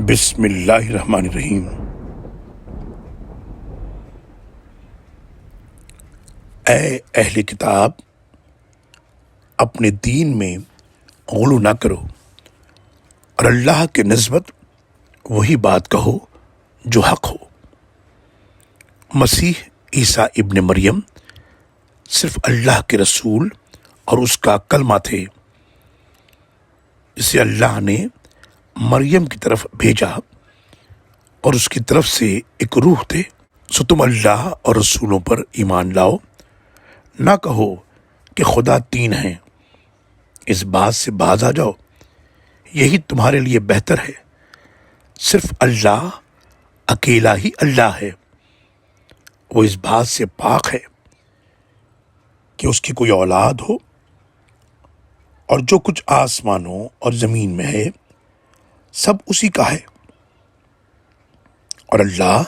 بسم اللہ الرحمن الرحیم۔ اے اہل کتاب، اپنے دین میں غلو نہ کرو اور اللہ کے نسبت وہی بات کہو جو حق ہو۔ مسیح عیسیٰ ابن مریم صرف اللہ کے رسول اور اس کا کلمہ تھے، اسے اللہ نے مریم کی طرف بھیجا اور اس کی طرف سے ایک روح تھے۔ سو تم اللہ اور رسولوں پر ایمان لاؤ، نہ کہو کہ خدا تین ہیں، اس بات سے باز آ جاؤ، یہی تمہارے لیے بہتر ہے۔ صرف اللہ اکیلا ہی اللہ ہے، وہ اس بات سے پاک ہے کہ اس کی کوئی اولاد ہو، اور جو کچھ آسمانوں اور زمین میں ہے سب اسی کا ہے، اور اللہ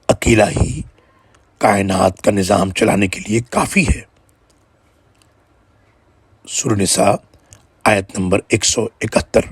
اکیلا ہی کائنات کا نظام چلانے کے لیے کافی ہے۔ سورہ نساء آیت نمبر 171۔